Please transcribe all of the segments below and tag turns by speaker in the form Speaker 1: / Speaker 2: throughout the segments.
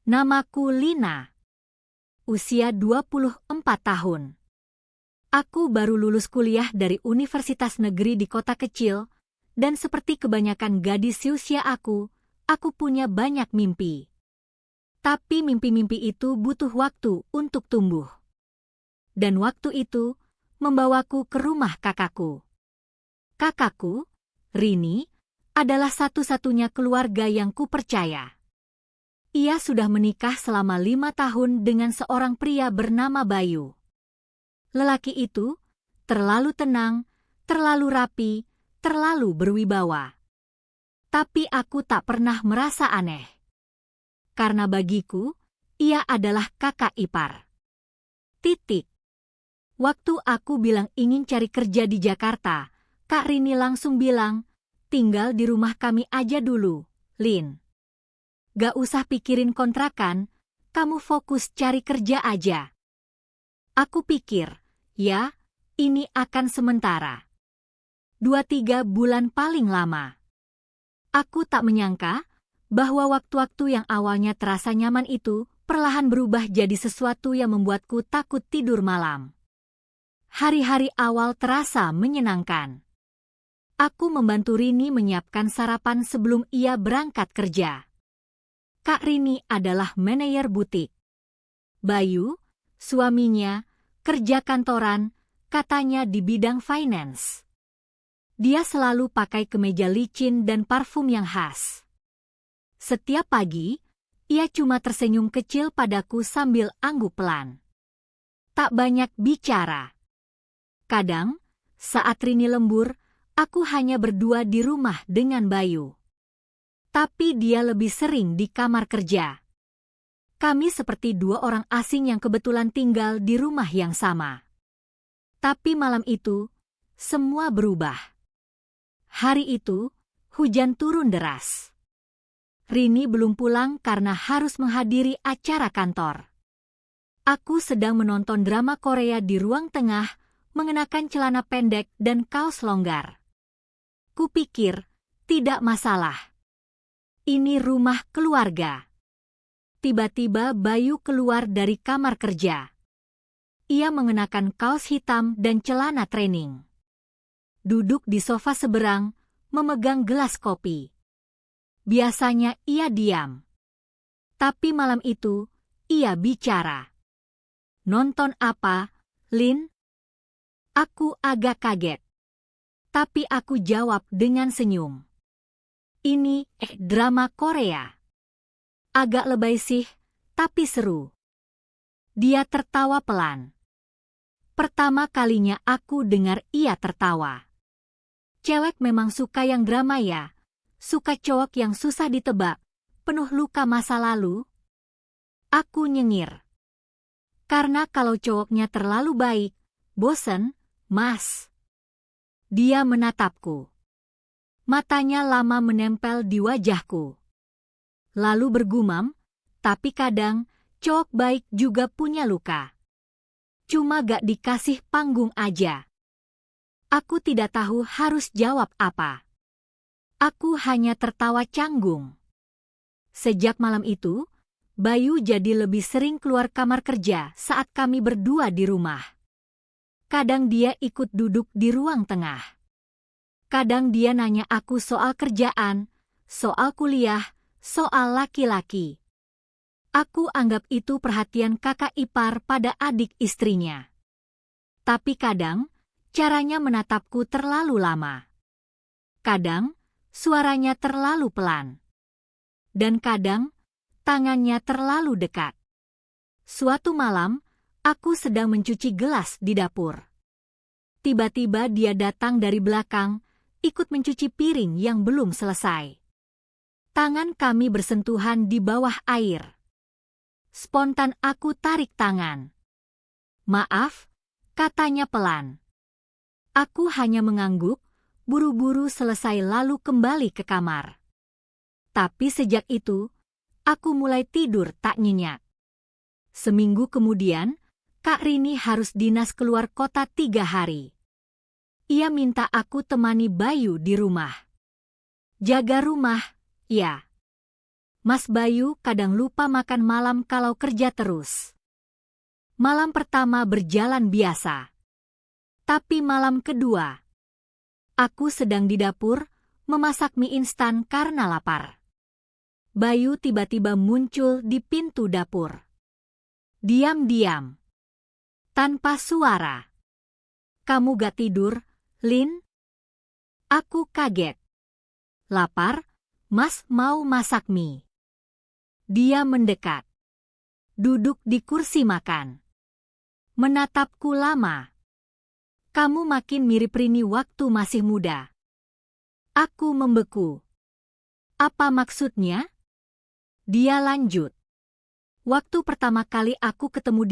Speaker 1: Namaku Lina. Usia 24 tahun. Aku baru lulus kuliah dari universitas negeri di kota kecil, dan seperti kebanyakan gadis seusia aku punya banyak mimpi. Tapi mimpi-mimpi itu butuh waktu untuk tumbuh. Dan waktu itu membawaku ke rumah kakakku. Kakakku, Rini, adalah satu-satunya keluarga yang kupercaya. Ia sudah menikah selama 5 tahun dengan seorang pria bernama Bayu. Lelaki itu terlalu tenang, terlalu rapi, terlalu berwibawa. Tapi aku tak pernah merasa aneh. Karena bagiku, ia adalah kakak ipar. Titik. Waktu aku bilang ingin cari kerja di Jakarta, Kak Rini langsung bilang, tinggal di rumah kami aja dulu, Lin. Gak usah pikirin kontrakan, kamu fokus cari kerja aja. Aku pikir, ya, ini akan sementara. 2-3 bulan paling lama. Aku tak menyangka bahwa waktu-waktu yang awalnya terasa nyaman itu perlahan berubah jadi sesuatu yang membuatku takut tidur malam. Hari-hari awal terasa menyenangkan. Aku membantu Rini menyiapkan sarapan sebelum ia berangkat kerja. Kak Rini adalah manajer butik. Bayu, suaminya, kerja kantoran, katanya di bidang finance. Dia selalu pakai kemeja licin dan parfum yang khas. Setiap pagi, ia cuma tersenyum kecil padaku sambil angguk pelan. Tak banyak bicara. Kadang, saat Rini lembur, aku hanya berdua di rumah dengan Bayu. Tapi dia lebih sering di kamar kerja. Kami seperti 2 orang asing yang kebetulan tinggal di rumah yang sama. Tapi malam itu, semua berubah. Hari itu, hujan turun deras. Rini belum pulang karena harus menghadiri acara kantor. Aku sedang menonton drama Korea di ruang tengah, mengenakan celana pendek dan kaos longgar. Kupikir, tidak masalah. Ini rumah keluarga. Tiba-tiba Bayu keluar dari kamar kerja. Ia mengenakan kaos hitam dan celana training. Duduk di sofa seberang, memegang gelas kopi. Biasanya ia diam. Tapi malam itu, ia bicara. Nonton apa, Lin? Aku agak kaget. Tapi aku jawab dengan senyum. Ini drama Korea. Agak lebay sih, tapi seru. Dia tertawa pelan. Pertama kalinya aku dengar ia tertawa. Cewek memang suka yang drama ya, suka cowok yang susah ditebak, penuh luka masa lalu. Aku nyengir. Karena kalau cowoknya terlalu baik, bosen, Mas. Dia menatapku. Matanya lama menempel di wajahku. Lalu bergumam, tapi kadang cowok baik juga punya luka. Cuma gak dikasih panggung aja. Aku tidak tahu harus jawab apa. Aku hanya tertawa canggung. Sejak malam itu, Bayu jadi lebih sering keluar kamar kerja saat kami berdua di rumah. Kadang dia ikut duduk di ruang tengah. Kadang dia nanya aku soal kerjaan, soal kuliah, soal laki-laki. Aku anggap itu perhatian kakak ipar pada adik istrinya. Tapi kadang, caranya menatapku terlalu lama. Kadang, suaranya terlalu pelan. Dan kadang, tangannya terlalu dekat. Suatu malam, aku sedang mencuci gelas di dapur. Tiba-tiba dia datang dari belakang, ikut mencuci piring yang belum selesai. Tangan kami bersentuhan di bawah air. Spontan aku tarik tangan. Maaf, katanya pelan. Aku hanya mengangguk, buru-buru selesai lalu kembali ke kamar. Tapi sejak itu, aku mulai tidur tak nyenyak. Seminggu kemudian, Kak Rini harus dinas keluar kota 3 hari. Ia minta aku temani Bayu di rumah. Jaga rumah, ya. Mas Bayu kadang lupa makan malam kalau kerja terus. Malam pertama berjalan biasa. Tapi malam kedua, aku sedang di dapur, memasak mie instan karena lapar. Bayu tiba-tiba muncul di pintu dapur. Diam-diam. Tanpa suara. Kamu gak tidur, Lin? Aku kaget. Lapar, Mas mau masak mie. Dia mendekat. Duduk di kursi makan. Menatapku lama. Kamu makin mirip Rini waktu masih muda. Aku membeku. Apa maksudnya? Dia lanjut. Waktu pertama kali aku ketemu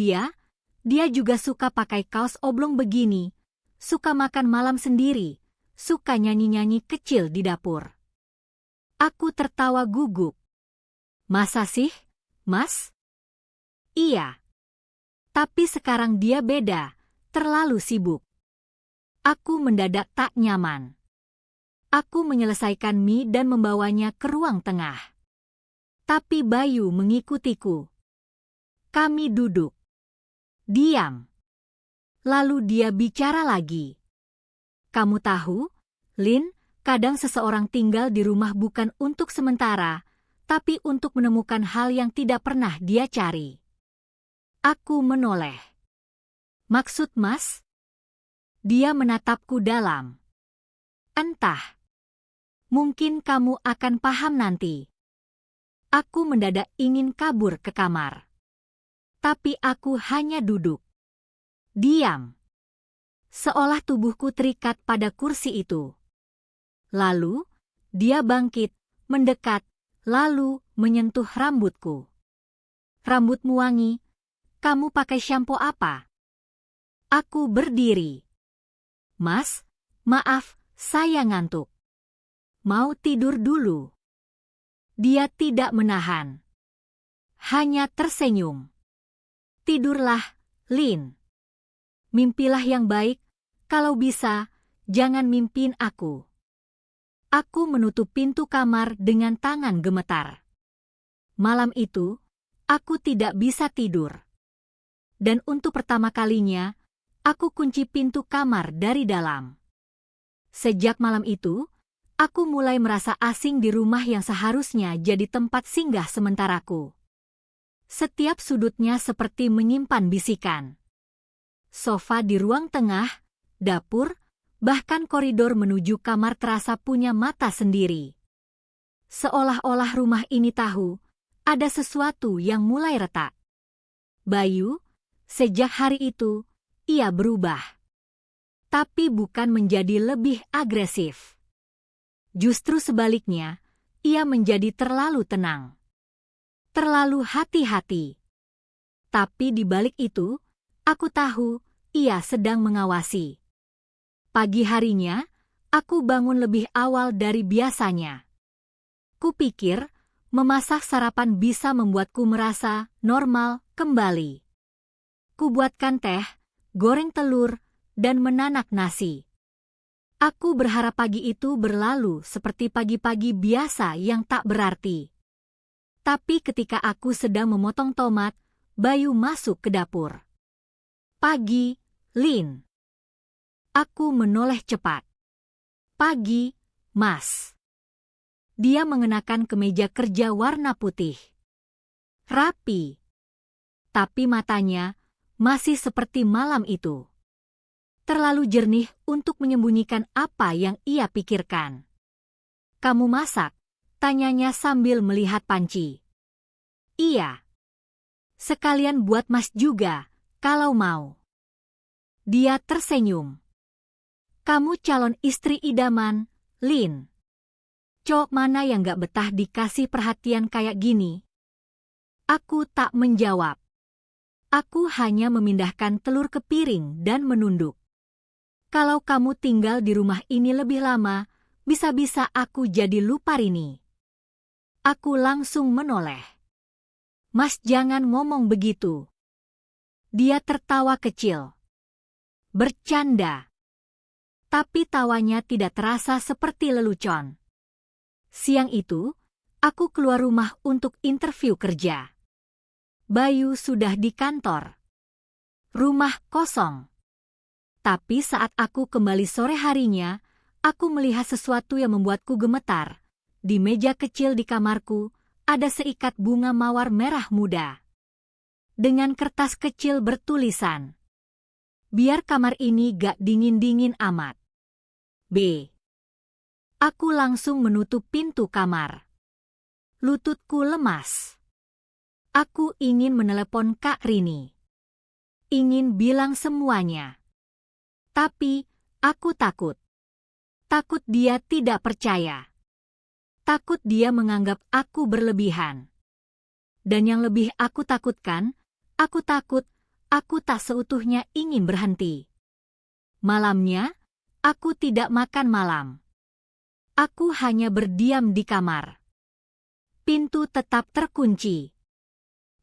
Speaker 1: dia juga suka pakai kaos oblong begini, suka makan malam sendiri, suka nyanyi-nyanyi kecil di dapur. Aku tertawa gugup. Masa sih, Mas? Iya. Tapi sekarang dia beda, terlalu sibuk. Aku mendadak tak nyaman. Aku menyelesaikan mie dan membawanya ke ruang tengah. Tapi Bayu mengikutiku. Kami duduk. Diam. Lalu dia bicara lagi. Kamu tahu, Lin, kadang seseorang tinggal di rumah bukan untuk sementara, tapi untuk menemukan hal yang tidak pernah dia cari. Aku menoleh. Maksud Mas? Dia menatapku dalam. Entah. Mungkin kamu akan paham nanti. Aku mendadak ingin kabur ke kamar. Tapi aku hanya duduk. Diam. Seolah tubuhku terikat pada kursi itu. Lalu, dia bangkit, mendekat, lalu menyentuh rambutku. Rambutmu wangi. Kamu pakai shampoo apa? Aku berdiri. Mas, maaf, saya ngantuk. Mau tidur dulu. Dia tidak menahan. Hanya tersenyum. Tidurlah, Lin. Mimpilah yang baik, kalau bisa, jangan mimpin aku. Aku menutup pintu kamar dengan tangan gemetar. Malam itu, aku tidak bisa tidur. Dan untuk pertama kalinya, aku kunci pintu kamar dari dalam. Sejak malam itu, aku mulai merasa asing di rumah yang seharusnya jadi tempat singgah sementaraku. Setiap sudutnya seperti menyimpan bisikan. Sofa di ruang tengah, dapur, bahkan koridor menuju kamar terasa punya mata sendiri. Seolah-olah rumah ini tahu, ada sesuatu yang mulai retak. Bayu, sejak hari itu, ia berubah. Tapi bukan menjadi lebih agresif. Justru sebaliknya, ia menjadi terlalu tenang. Terlalu hati-hati. Tapi di balik itu, aku tahu ia sedang mengawasi. Pagi harinya, aku bangun lebih awal dari biasanya. Kupikir, memasak sarapan bisa membuatku merasa normal kembali. Kubuatkan teh, goreng telur, dan menanak nasi. Aku berharap pagi itu berlalu seperti pagi-pagi biasa yang tak berarti. Tapi ketika aku sedang memotong tomat, Bayu masuk ke dapur. Pagi, Lin. Aku menoleh cepat. Pagi, Mas. Dia mengenakan kemeja kerja warna putih. Rapi. Tapi matanya masih seperti malam itu. Terlalu jernih untuk menyembunyikan apa yang ia pikirkan. Kamu masak? Tanyanya sambil melihat panci. Iya. Sekalian buat Mas juga, kalau mau. Dia tersenyum. Kamu calon istri idaman, Lin. Cowok mana yang gak betah dikasih perhatian kayak gini? Aku tak menjawab. Aku hanya memindahkan telur ke piring dan menunduk. Kalau kamu tinggal di rumah ini lebih lama, bisa-bisa aku jadi lupa Rini. Aku langsung menoleh. Mas jangan ngomong begitu. Dia tertawa kecil. Bercanda. Tapi tawanya tidak terasa seperti lelucon. Siang itu, Aku keluar rumah untuk interview kerja. Bayu sudah di kantor. Rumah kosong. Tapi saat aku kembali sore harinya, aku melihat sesuatu yang membuatku gemetar. Di meja kecil di kamarku, ada seikat bunga mawar merah muda. Dengan kertas kecil bertulisan, "Biar kamar ini gak dingin-dingin amat. B." Aku langsung menutup pintu kamar. Lututku lemas. Aku ingin menelepon Kak Rini. Ingin bilang semuanya. Tapi, aku takut. Takut dia tidak percaya. Takut dia menganggap aku berlebihan. Dan yang lebih aku takutkan, aku takut aku tak seutuhnya ingin berhenti. Malamnya, aku tidak makan malam. Aku hanya berdiam di kamar. Pintu tetap terkunci.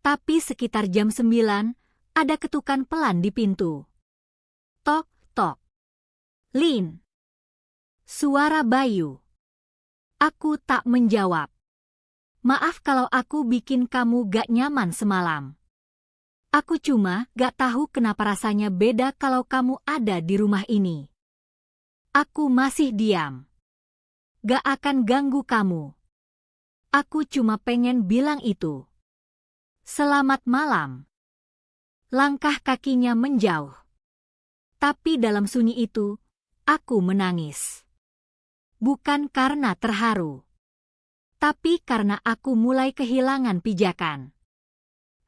Speaker 1: Tapi sekitar jam 9, ada ketukan pelan di pintu. Tok, tok. Lin. Suara Bayu. Aku tak menjawab. Maaf kalau aku bikin kamu gak nyaman semalam. Aku cuma gak tahu kenapa rasanya beda kalau kamu ada di rumah ini. Aku masih diam. Gak akan ganggu kamu. Aku cuma pengen bilang itu. Selamat malam. Langkah kakinya menjauh. Tapi dalam sunyi itu, aku menangis. Bukan karena terharu, tapi karena aku mulai kehilangan pijakan.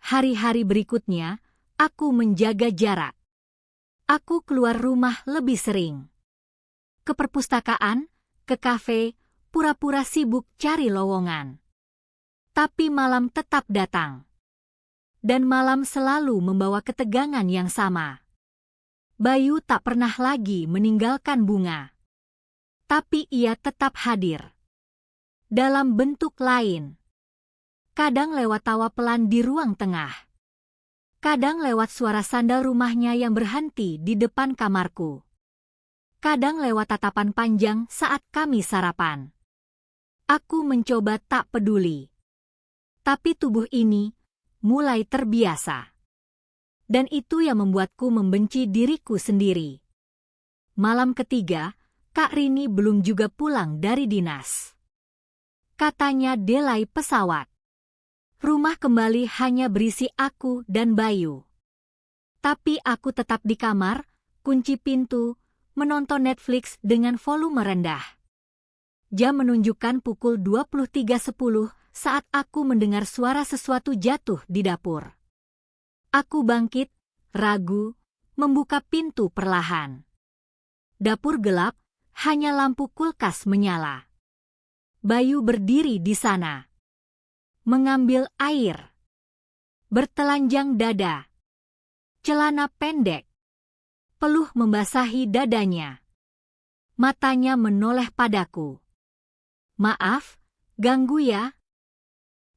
Speaker 1: Hari-hari berikutnya, aku menjaga jarak. Aku keluar rumah lebih sering. Ke perpustakaan, ke kafe, pura-pura sibuk cari lowongan. Tapi malam tetap datang. Dan malam selalu membawa ketegangan yang sama. Bayu tak pernah lagi meninggalkan bunga. Tapi ia tetap hadir. Dalam bentuk lain. Kadang lewat tawa pelan di ruang tengah. Kadang lewat suara sandal rumahnya yang berhenti di depan kamarku. Kadang lewat tatapan panjang saat kami sarapan. Aku mencoba tak peduli. Tapi tubuh ini mulai terbiasa. Dan itu yang membuatku membenci diriku sendiri. Malam ketiga, Kak Rini belum juga pulang dari dinas. Katanya delay pesawat. Rumah kembali hanya berisi aku dan Bayu. Tapi aku tetap di kamar, kunci pintu, menonton Netflix dengan volume rendah. Jam menunjukkan pukul 23.10 saat aku mendengar suara sesuatu jatuh di dapur. Aku bangkit, ragu, membuka pintu perlahan. Dapur gelap, hanya lampu kulkas menyala. Bayu berdiri di sana. Mengambil air. Bertelanjang dada. Celana pendek. Peluh membasahi dadanya. Matanya menoleh padaku. Maaf, ganggu ya?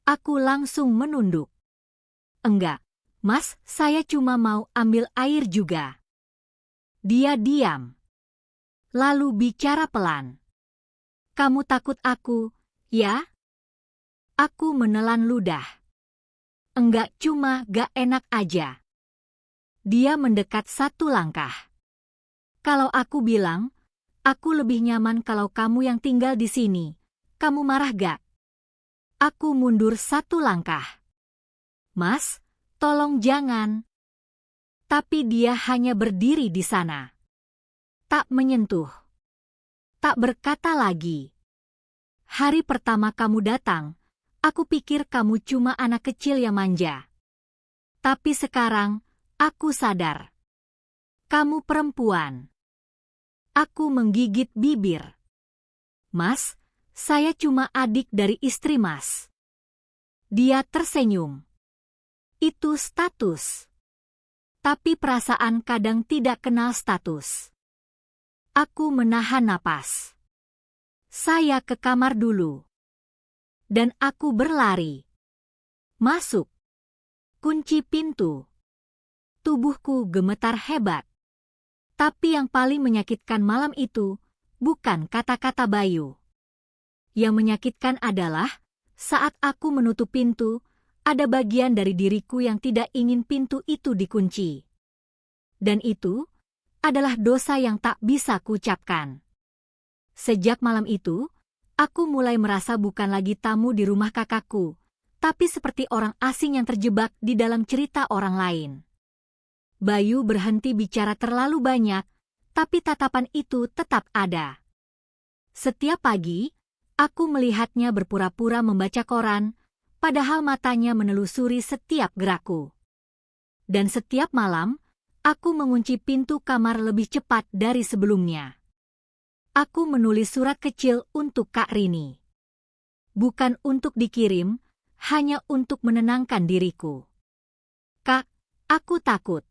Speaker 1: Aku langsung menunduk. Enggak, Mas, saya cuma mau ambil air juga. Dia diam. Lalu bicara pelan. Kamu takut aku, ya? Aku menelan ludah. Enggak, cuma gak enak aja. Dia mendekat satu langkah. Kalau aku bilang, aku lebih nyaman kalau kamu yang tinggal di sini. Kamu marah gak? Aku mundur satu langkah. Mas, tolong jangan. Tapi dia hanya berdiri di sana. Tak menyentuh. Tak berkata lagi. Hari pertama kamu datang, aku pikir kamu cuma anak kecil yang manja. Tapi sekarang, aku sadar. Kamu perempuan. Aku menggigit bibir. Mas, saya cuma adik dari istri Mas. Dia tersenyum. Itu status. Tapi perasaan kadang tidak kenal status. Aku menahan napas. Saya ke kamar dulu. Dan aku berlari. Masuk. Kunci pintu. Tubuhku gemetar hebat. Tapi yang paling menyakitkan malam itu bukan kata-kata Bayu. Yang menyakitkan adalah Saat aku menutup pintu, ada bagian dari diriku yang tidak ingin pintu itu dikunci. Dan itu adalah dosa yang tak bisa kuucapkan. Sejak malam itu, aku mulai merasa bukan lagi tamu di rumah kakakku, tapi seperti orang asing yang terjebak di dalam cerita orang lain. Bayu berhenti bicara terlalu banyak, tapi tatapan itu tetap ada. Setiap pagi, aku melihatnya berpura-pura membaca koran, padahal matanya menelusuri setiap gerakku. Dan setiap malam, aku mengunci pintu kamar lebih cepat dari sebelumnya. Aku menulis surat kecil untuk Kak Rini. Bukan untuk dikirim, hanya untuk menenangkan diriku. Kak, aku takut.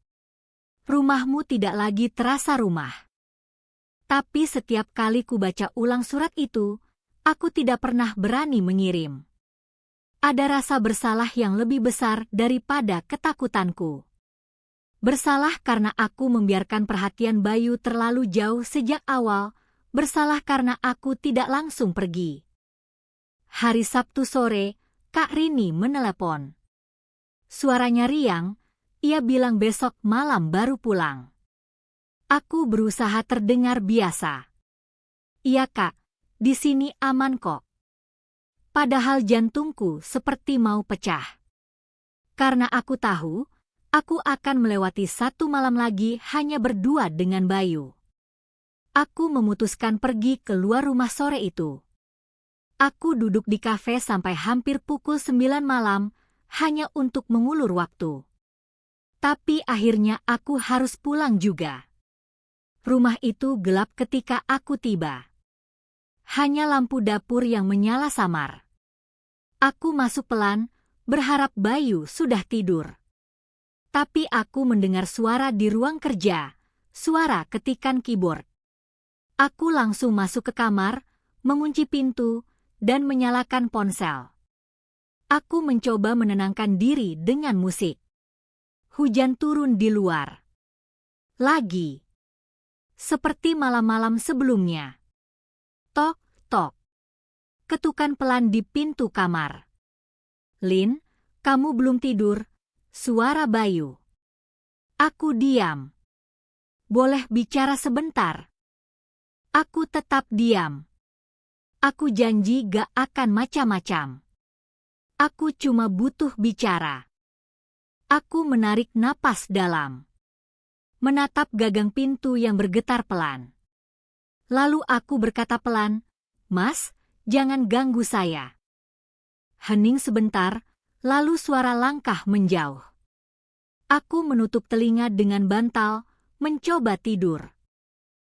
Speaker 1: Rumahmu tidak lagi terasa rumah. Tapi setiap kali ku baca ulang surat itu, aku tidak pernah berani mengirim. Ada rasa bersalah yang lebih besar daripada ketakutanku. Bersalah karena aku membiarkan perhatian Bayu terlalu jauh sejak awal, bersalah karena aku tidak langsung pergi. Hari Sabtu sore, Kak Rini menelepon. Suaranya riang, ia bilang besok malam baru pulang. Aku berusaha terdengar biasa. Iya Kak, di sini aman kok. Padahal jantungku seperti mau pecah. Karena aku tahu, aku akan melewati satu malam lagi hanya berdua dengan Bayu. Aku memutuskan pergi keluar rumah sore itu. Aku duduk di kafe sampai hampir pukul 9 malam, hanya untuk mengulur waktu. Tapi akhirnya aku harus pulang juga. Rumah itu gelap ketika aku tiba. Hanya lampu dapur yang menyala samar. Aku masuk pelan, berharap Bayu sudah tidur. Tapi aku mendengar suara di ruang kerja, suara ketikan keyboard. Aku langsung masuk ke kamar, mengunci pintu, dan menyalakan ponsel. Aku mencoba menenangkan diri dengan musik. Hujan turun di luar. Lagi. Seperti malam-malam sebelumnya. Tok, tok. Ketukan pelan di pintu kamar. Lin, kamu belum tidur? Suara Bayu. Aku diam. Boleh bicara sebentar? Aku tetap diam. Aku janji gak akan macam-macam. Aku cuma butuh bicara. Aku menarik napas dalam. Menatap gagang pintu yang bergetar pelan. Lalu aku berkata pelan, "Mas, jangan ganggu saya." Hening sebentar, lalu suara langkah menjauh. Aku menutup telinga dengan bantal, mencoba tidur.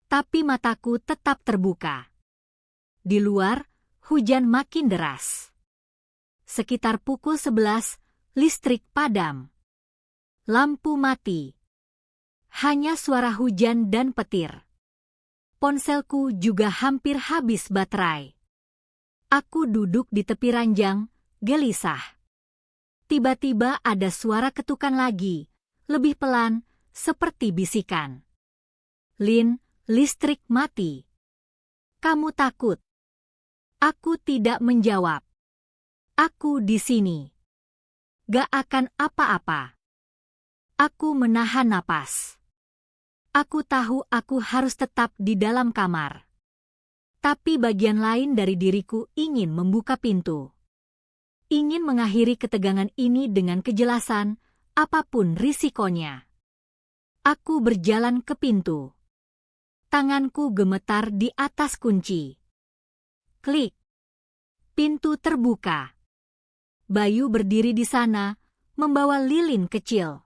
Speaker 1: Tapi mataku tetap terbuka. Di luar, hujan makin deras. Sekitar pukul 11, listrik padam. Lampu mati. Hanya suara hujan dan petir. Ponselku juga hampir habis baterai. Aku duduk di tepi ranjang, gelisah. Tiba-tiba ada suara ketukan lagi, lebih pelan, seperti bisikan. Lin, listrik mati. Kamu takut? Aku tidak menjawab. Aku di sini. Gak akan apa-apa. Aku menahan napas. Aku tahu aku harus tetap di dalam kamar. Tapi bagian lain dari diriku ingin membuka pintu. Ingin mengakhiri ketegangan ini dengan kejelasan, apapun risikonya. Aku berjalan ke pintu. Tanganku gemetar di atas kunci. Klik. Pintu terbuka. Bayu berdiri di sana, membawa lilin kecil.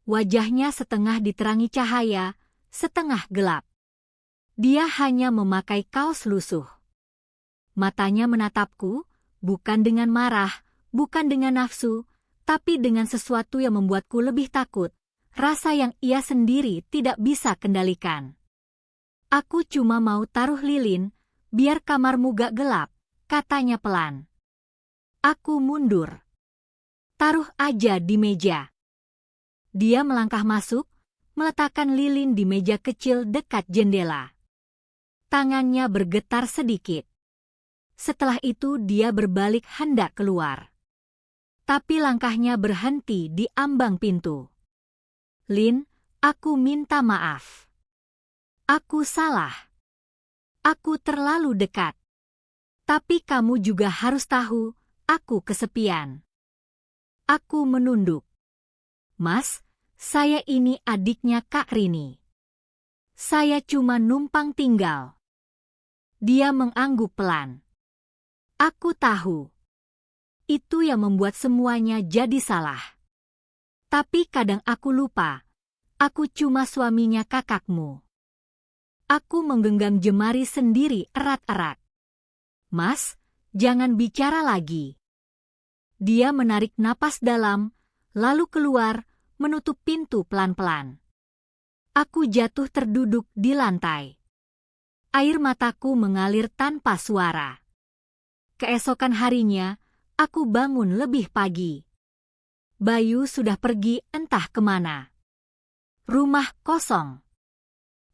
Speaker 1: Wajahnya setengah diterangi cahaya, setengah gelap. Dia hanya memakai kaos lusuh. Matanya menatapku, bukan dengan marah, bukan dengan nafsu, tapi dengan sesuatu yang membuatku lebih takut, rasa yang ia sendiri tidak bisa kendalikan. Aku cuma mau taruh lilin, biar kamarmu gak gelap, katanya pelan. Aku mundur. Taruh aja di meja. Dia melangkah masuk, meletakkan lilin di meja kecil dekat jendela. Tangannya bergetar sedikit. Setelah itu dia berbalik hendak keluar. Tapi langkahnya berhenti di ambang pintu. Lin, aku minta maaf. Aku salah. Aku terlalu dekat. Tapi kamu juga harus tahu, aku kesepian. Aku menunduk. Mas, saya ini adiknya Kak Rini. Saya cuma numpang tinggal. Dia mengangguk pelan. Aku tahu. Itu yang membuat semuanya jadi salah. Tapi kadang aku lupa. Aku cuma suaminya kakakmu. Aku menggenggam jemari sendiri erat-erat. Mas, jangan bicara lagi. Dia menarik napas dalam, lalu keluar, menutup pintu pelan-pelan. Aku jatuh terduduk di lantai. Air mataku mengalir tanpa suara. Keesokan harinya, aku bangun lebih pagi. Bayu sudah pergi entah kemana. Rumah kosong.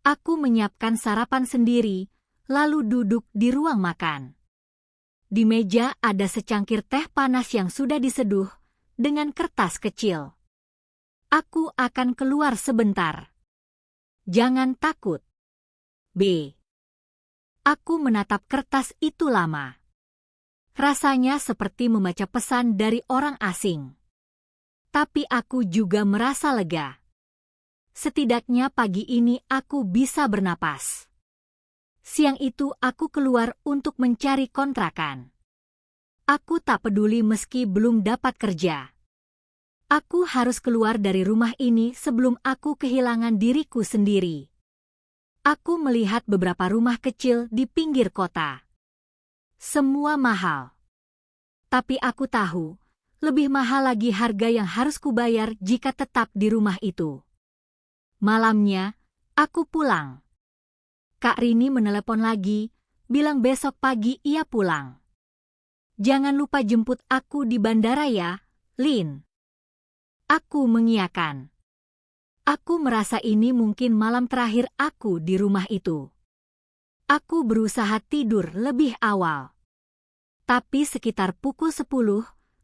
Speaker 1: Aku menyiapkan sarapan sendiri, lalu duduk di ruang makan. Di meja ada secangkir teh panas yang sudah diseduh dengan kertas kecil. Aku akan keluar sebentar. Jangan takut. B. Aku menatap kertas itu lama. Rasanya seperti membaca pesan dari orang asing. Tapi aku juga merasa lega. Setidaknya pagi ini aku bisa bernapas. Siang itu aku keluar untuk mencari kontrakan. Aku tak peduli meski belum dapat kerja. Aku harus keluar dari rumah ini sebelum aku kehilangan diriku sendiri. Aku melihat beberapa rumah kecil di pinggir kota. Semua mahal. Tapi aku tahu, lebih mahal lagi harga yang harus kubayar jika tetap di rumah itu. Malamnya, aku pulang. Kak Rini menelepon lagi, bilang besok pagi ia pulang. Jangan lupa jemput aku di bandara ya, Lin. Aku mengiyakan. Aku merasa ini mungkin malam terakhir aku di rumah itu. Aku berusaha tidur lebih awal. Tapi sekitar pukul 10,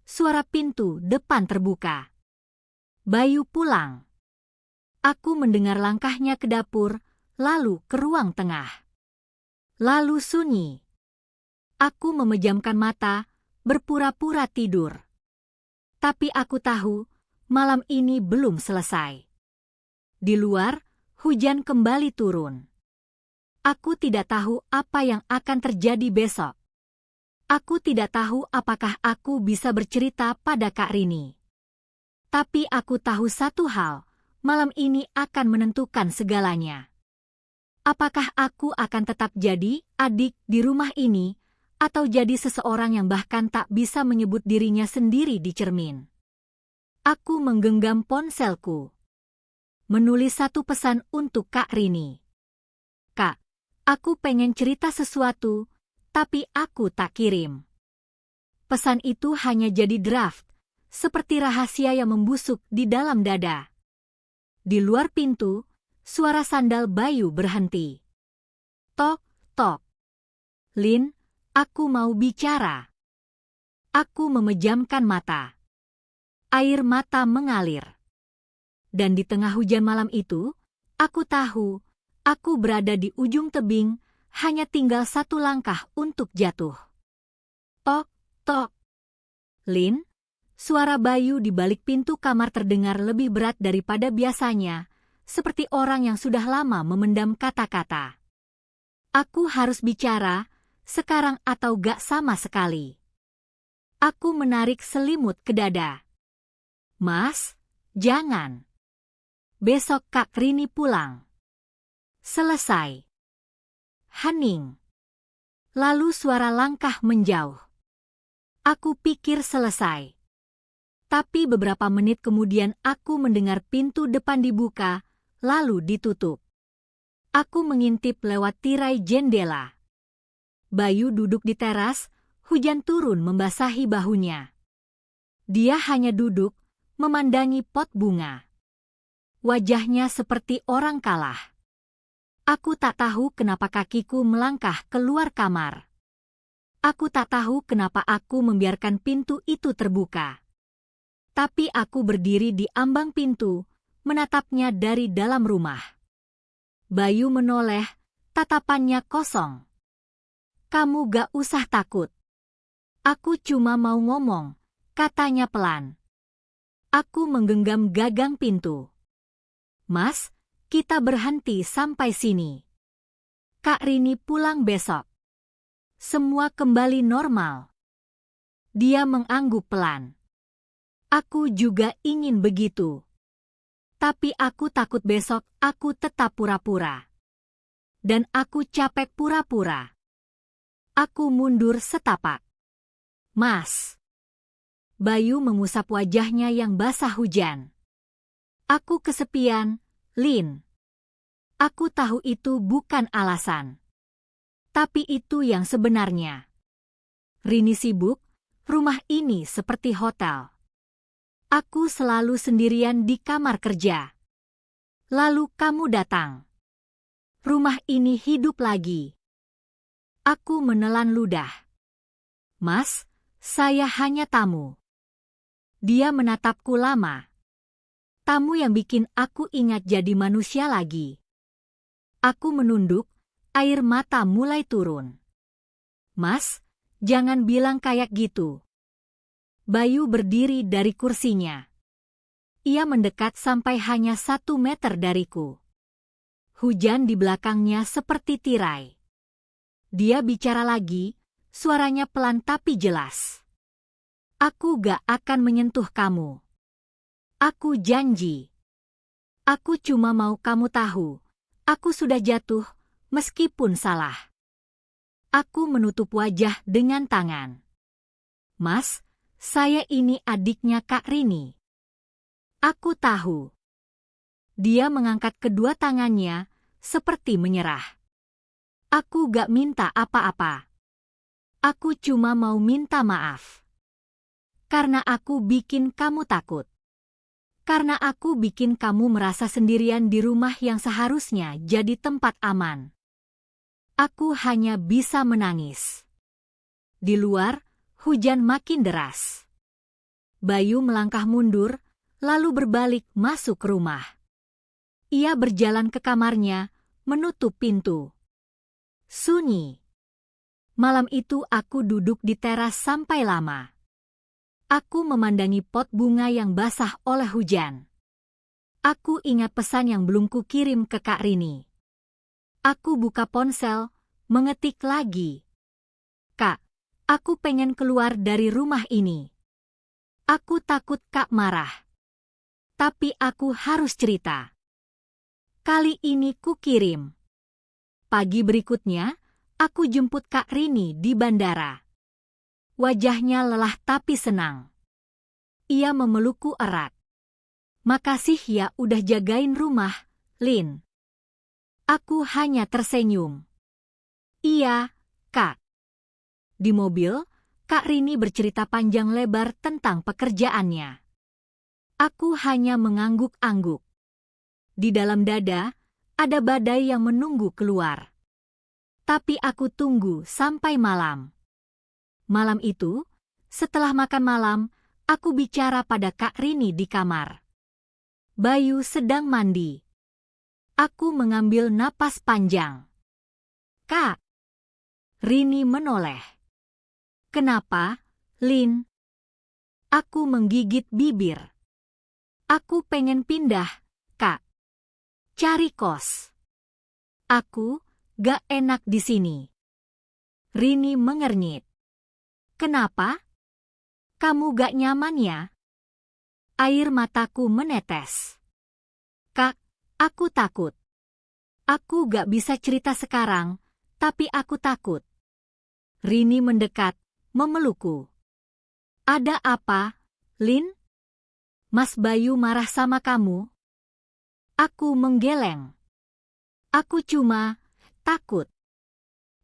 Speaker 1: suara pintu depan terbuka. Bayu pulang. Aku mendengar langkahnya ke dapur, lalu ke ruang tengah. Lalu sunyi. Aku memejamkan mata, berpura-pura tidur. Tapi aku tahu, malam ini belum selesai. Di luar, hujan kembali turun. Aku tidak tahu apa yang akan terjadi besok. Aku tidak tahu apakah aku bisa bercerita pada Kak Rini. Tapi aku tahu satu hal, malam ini akan menentukan segalanya. Apakah aku akan tetap jadi adik di rumah ini, atau jadi seseorang yang bahkan tak bisa menyebut dirinya sendiri di cermin. Aku menggenggam ponselku. Menulis satu pesan untuk Kak Rini. Kak, aku pengen cerita sesuatu, tapi aku tak kirim. Pesan itu hanya jadi draft, seperti rahasia yang membusuk di dalam dada. Di luar pintu, suara sandal Bayu berhenti. Tok, tok. Lin, aku mau bicara. Aku memejamkan mata. Air mata mengalir. Dan di tengah hujan malam itu, aku tahu, aku berada di ujung tebing, hanya tinggal satu langkah untuk jatuh. Tok, tok. Lin, suara Bayu di balik pintu kamar terdengar lebih berat daripada biasanya, seperti orang yang sudah lama memendam kata-kata. Aku harus bicara, sekarang atau gak sama sekali. Aku menarik selimut ke dada. Mas, jangan. Besok Kak Rini pulang. Selesai. Hening. Lalu suara langkah menjauh. Aku pikir selesai. Tapi beberapa menit kemudian aku mendengar pintu depan dibuka, lalu ditutup. Aku mengintip lewat tirai jendela. Bayu duduk di teras, hujan turun membasahi bahunya. Dia hanya duduk, memandangi pot bunga. Wajahnya seperti orang kalah. Aku tak tahu kenapa kakiku melangkah keluar kamar. Aku tak tahu kenapa aku membiarkan pintu itu terbuka. Tapi aku berdiri di ambang pintu, menatapnya dari dalam rumah. Bayu menoleh, tatapannya kosong. Kamu gak usah takut. Aku cuma mau ngomong, katanya pelan. Aku menggenggam gagang pintu. Mas, kita berhenti sampai sini. Kak Rini pulang besok. Semua kembali normal. Dia mengangguk pelan. Aku juga ingin begitu. Tapi aku takut besok aku tetap pura-pura. Dan aku capek pura-pura. Aku mundur setapak. Mas. Bayu mengusap wajahnya yang basah hujan. Aku kesepian, Lin. Aku tahu itu bukan alasan. Tapi itu yang sebenarnya. Rini sibuk, rumah ini seperti hotel. Aku selalu sendirian di kamar kerja. Lalu kamu datang. Rumah ini hidup lagi. Aku menelan ludah. Mas, saya hanya tamu. Dia menatapku lama. Tamu yang bikin aku ingat jadi manusia lagi. Aku menunduk, air mata mulai turun. Mas, jangan bilang kayak gitu. Bayu berdiri dari kursinya. Ia mendekat sampai hanya 1 meter dariku. Hujan di belakangnya seperti tirai. Dia bicara lagi, suaranya pelan tapi jelas. Aku gak akan menyentuh kamu. Aku janji. Aku cuma mau kamu tahu, aku sudah jatuh, meskipun salah. Aku menutup wajah dengan tangan. Mas, saya ini adiknya Kak Rini. Aku tahu. Dia mengangkat kedua tangannya, seperti menyerah. Aku gak minta apa-apa. Aku cuma mau minta maaf. Karena aku bikin kamu takut. Karena aku bikin kamu merasa sendirian di rumah yang seharusnya jadi tempat aman. Aku hanya bisa menangis. Di luar, hujan makin deras. Bayu melangkah mundur, lalu berbalik masuk rumah. Ia berjalan ke kamarnya, menutup pintu. Sunyi. Malam itu aku duduk di teras sampai lama. Aku memandangi pot bunga yang basah oleh hujan. Aku ingat pesan yang belum kukirim ke Kak Rini. Aku buka ponsel, mengetik lagi. Kak, aku pengen keluar dari rumah ini. Aku takut Kak marah. Tapi aku harus cerita. Kali ini kukirim. Pagi berikutnya, aku jemput Kak Rini di bandara. Wajahnya lelah tapi senang. Ia memelukku erat. Makasih ya udah jagain rumah, Lin. Aku hanya tersenyum. Iya, Kak. Di mobil, Kak Rini bercerita panjang lebar tentang pekerjaannya. Aku hanya mengangguk-angguk. Di dalam dada, ada badai yang menunggu keluar. Tapi aku tunggu sampai malam. Malam itu, setelah makan malam, aku bicara pada Kak Rini di kamar. Bayu sedang mandi. Aku mengambil napas panjang. Kak. Rini menoleh. Kenapa, Lin? Aku menggigit bibir. Aku pengen pindah, Kak. Cari kos. Aku gak enak di sini. Rini mengernyit. Kenapa? Kamu gak nyaman ya? Air mataku menetes. Kak, aku takut. Aku gak bisa cerita sekarang, tapi aku takut. Rini mendekat, memelukku. Ada apa, Lin? Mas Bayu marah sama kamu? Aku menggeleng. Aku cuma takut.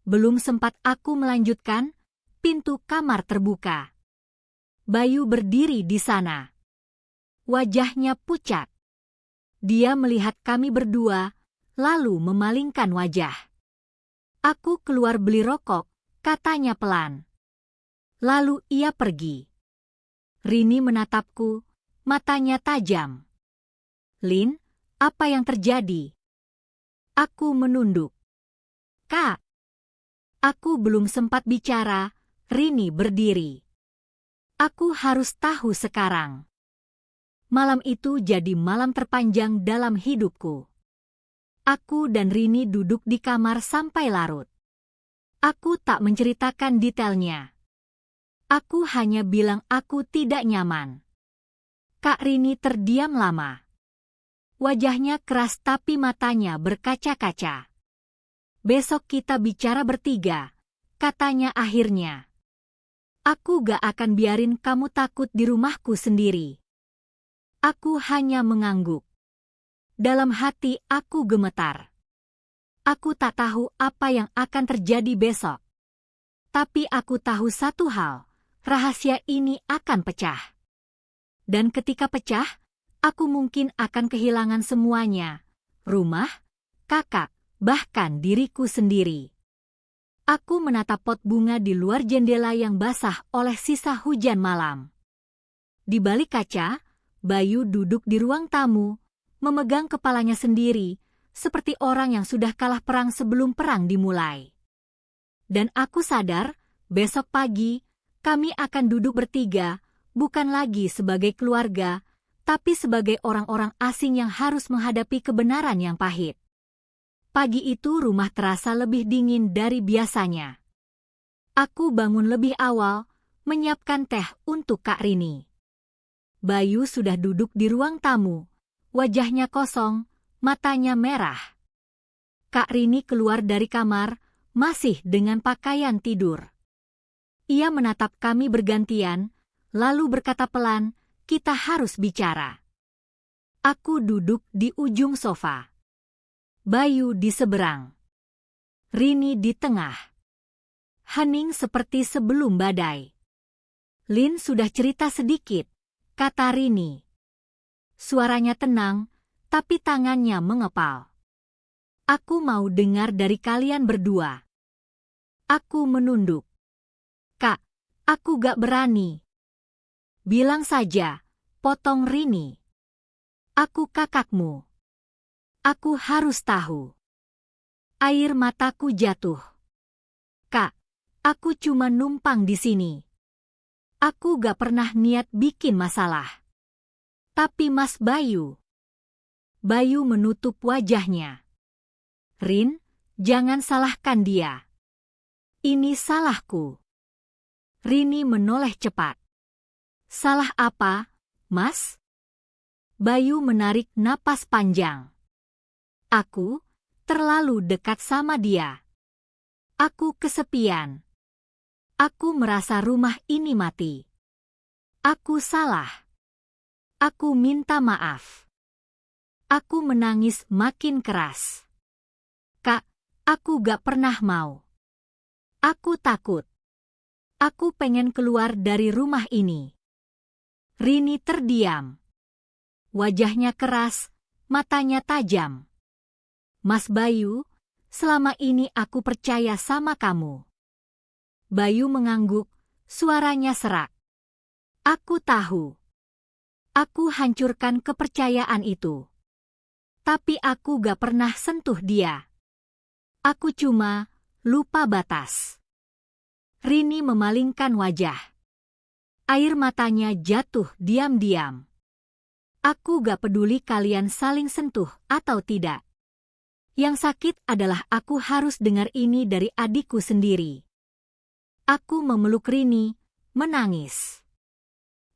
Speaker 1: Belum sempat aku melanjutkan, pintu kamar terbuka. Bayu berdiri di sana. Wajahnya pucat. Dia melihat kami berdua, lalu memalingkan wajah. Aku keluar beli rokok, katanya pelan. Lalu ia pergi. Rini menatapku, matanya tajam. Lin, apa yang terjadi? Aku menunduk. Kak. Aku belum sempat bicara, Rini berdiri. Aku harus tahu sekarang. Malam itu jadi malam terpanjang dalam hidupku. Aku dan Rini duduk di kamar sampai larut. Aku tak menceritakan detailnya. Aku hanya bilang aku tidak nyaman. Kak Rini terdiam lama. Wajahnya keras tapi matanya berkaca-kaca. Besok kita bicara bertiga, katanya akhirnya. Aku gak akan biarin kamu takut di rumahku sendiri. Aku hanya mengangguk. Dalam hati aku gemetar. Aku tak tahu apa yang akan terjadi besok. Tapi aku tahu satu hal, rahasia ini akan pecah. Dan ketika pecah, aku mungkin akan kehilangan semuanya. Rumah, kakak, bahkan diriku sendiri. Aku menatap pot bunga di luar jendela yang basah oleh sisa hujan malam. Di balik kaca, Bayu duduk di ruang tamu, memegang kepalanya sendiri, seperti orang yang sudah kalah perang sebelum perang dimulai. Dan aku sadar, besok pagi, kami akan duduk bertiga, bukan lagi sebagai keluarga, tapi sebagai orang-orang asing yang harus menghadapi kebenaran yang pahit. Pagi itu rumah terasa lebih dingin dari biasanya. Aku bangun lebih awal, menyiapkan teh untuk Kak Rini. Bayu sudah duduk di ruang tamu, wajahnya kosong, matanya merah. Kak Rini keluar dari kamar, masih dengan pakaian tidur. Ia menatap kami bergantian, lalu berkata pelan, "Kita harus bicara." Aku duduk di ujung sofa. Bayu di seberang. Rini di tengah. Hening seperti sebelum badai. Lin sudah cerita sedikit, kata Rini. Suaranya tenang, tapi tangannya mengepal. Aku mau dengar dari kalian berdua. Aku menunduk. Kak, aku gak berani. Bilang saja, potong Rini. Aku kakakmu. Aku harus tahu. Air mataku jatuh. Kak, aku cuma numpang di sini. Aku gak pernah niat bikin masalah. Tapi Mas Bayu. Bayu menutup wajahnya. Rin, jangan salahkan dia. Ini salahku. Rini menoleh cepat. Salah apa, Mas? Bayu menarik napas panjang. Aku terlalu dekat sama dia. Aku kesepian. Aku merasa rumah ini mati. Aku salah. Aku minta maaf. Aku menangis makin keras. Kak, aku gak pernah mau. Aku takut. Aku pengen keluar dari rumah ini. Rini terdiam. Wajahnya keras, matanya tajam. Mas Bayu, selama ini aku percaya sama kamu. Bayu mengangguk, suaranya serak. Aku tahu. Aku hancurkan kepercayaan itu. Tapi aku gak pernah sentuh dia. Aku cuma lupa batas. Rini memalingkan wajah. Air matanya jatuh diam-diam. Aku gak peduli kalian saling sentuh atau tidak. Yang sakit adalah aku harus dengar ini dari adikku sendiri. Aku memeluk Rini, menangis.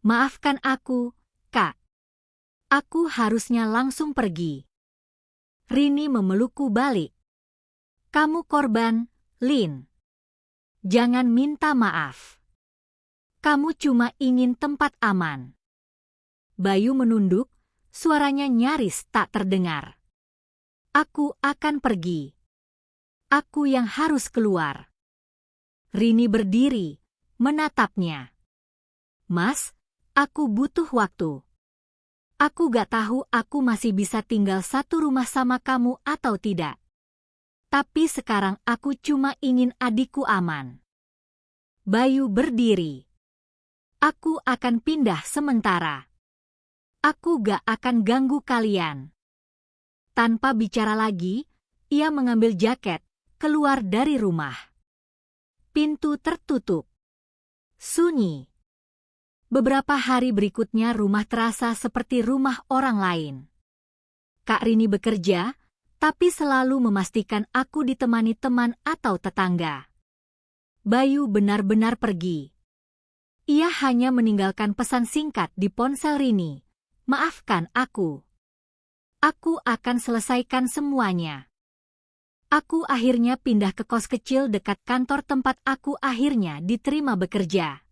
Speaker 1: Maafkan aku, Kak. Aku harusnya langsung pergi. Rini memelukku balik. Kamu korban, Lin. Jangan minta maaf. Kamu cuma ingin tempat aman. Bayu menunduk, suaranya nyaris tak terdengar. Aku akan pergi. Aku yang harus keluar. Rini berdiri, menatapnya. Mas, aku butuh waktu. Aku gak tahu aku masih bisa tinggal satu rumah sama kamu atau tidak. Tapi sekarang aku cuma ingin adikku aman. Bayu berdiri. Aku akan pindah sementara. Aku gak akan ganggu kalian. Tanpa bicara lagi, ia mengambil jaket, keluar dari rumah. Pintu tertutup. Sunyi. Beberapa hari berikutnya rumah terasa seperti rumah orang lain. Kak Rini bekerja, tapi selalu memastikan aku ditemani teman atau tetangga. Bayu benar-benar pergi. Ia hanya meninggalkan pesan singkat di ponsel Rini. Maafkan aku. Aku akan selesaikan semuanya. Aku akhirnya pindah ke kos kecil dekat kantor tempat aku akhirnya diterima bekerja.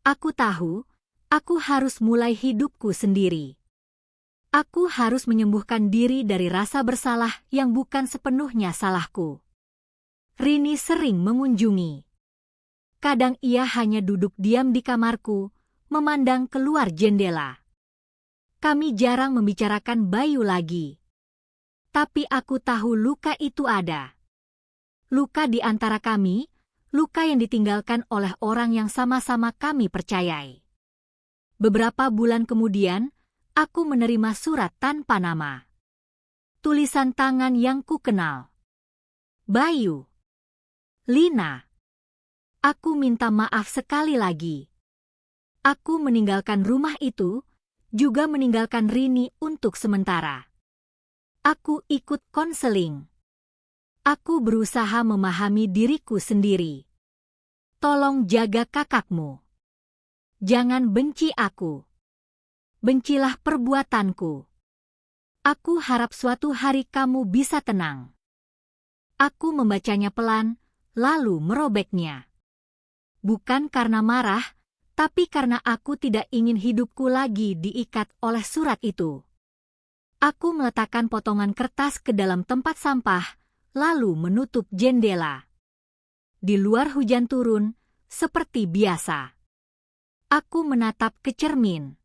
Speaker 1: Aku tahu, aku harus mulai hidupku sendiri. Aku harus menyembuhkan diri dari rasa bersalah yang bukan sepenuhnya salahku. Rini sering mengunjungi. Kadang ia hanya duduk diam di kamarku, memandang keluar jendela. Kami jarang membicarakan Bayu lagi. Tapi aku tahu luka itu ada. Luka di antara kami, luka yang ditinggalkan oleh orang yang sama-sama kami percayai. Beberapa bulan kemudian, aku menerima surat tanpa nama. Tulisan tangan yang ku kenal. Bayu. Lina. Aku minta maaf sekali lagi. Aku meninggalkan rumah itu, juga meninggalkan Rini untuk sementara. Aku ikut konseling. Aku berusaha memahami diriku sendiri. Tolong jaga kakakmu. Jangan benci aku. Bencilah perbuatanku. Aku harap suatu hari kamu bisa tenang. Aku membacanya pelan, lalu merobeknya. Bukan karena marah, tapi karena aku tidak ingin hidupku lagi diikat oleh surat itu. Aku meletakkan potongan kertas ke dalam tempat sampah, lalu menutup jendela. Di luar hujan turun, seperti biasa. Aku menatap ke cermin.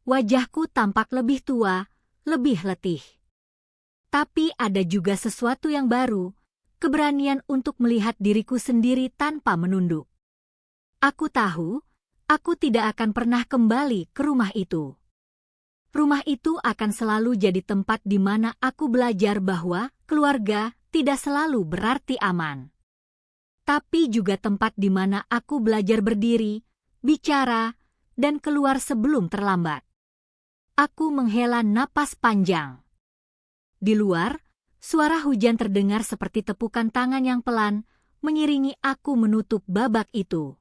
Speaker 1: Wajahku tampak lebih tua, lebih letih. Tapi ada juga sesuatu yang baru, keberanian untuk melihat diriku sendiri tanpa menunduk. Aku tahu, aku tidak akan pernah kembali ke rumah itu. Rumah itu akan selalu jadi tempat di mana aku belajar bahwa keluarga tidak selalu berarti aman. Tapi juga tempat di mana aku belajar berdiri, bicara, dan keluar sebelum terlambat. Aku menghela napas panjang. Di luar, suara hujan terdengar seperti tepukan tangan yang pelan, mengiringi aku menutup babak itu.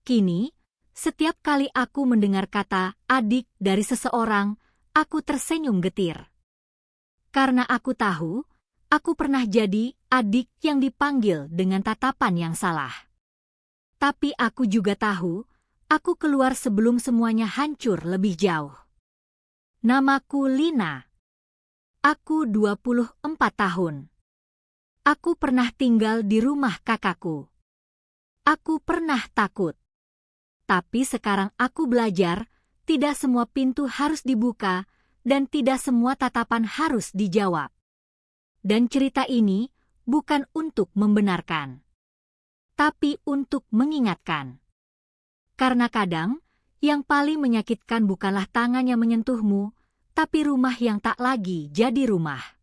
Speaker 1: Kini, setiap kali aku mendengar kata adik dari seseorang, aku tersenyum getir. Karena aku tahu, aku pernah jadi adik yang dipanggil dengan tatapan yang salah. Tapi aku juga tahu, aku keluar sebelum semuanya hancur lebih jauh. Namaku Lina. Aku 24 tahun. Aku pernah tinggal di rumah kakakku. Aku pernah takut. Tapi sekarang aku belajar, tidak semua pintu harus dibuka, dan tidak semua tatapan harus dijawab. Dan cerita ini bukan untuk membenarkan, tapi untuk mengingatkan. Karena kadang, yang paling menyakitkan bukanlah tangan yang menyentuhmu, tapi rumah yang tak lagi jadi rumah.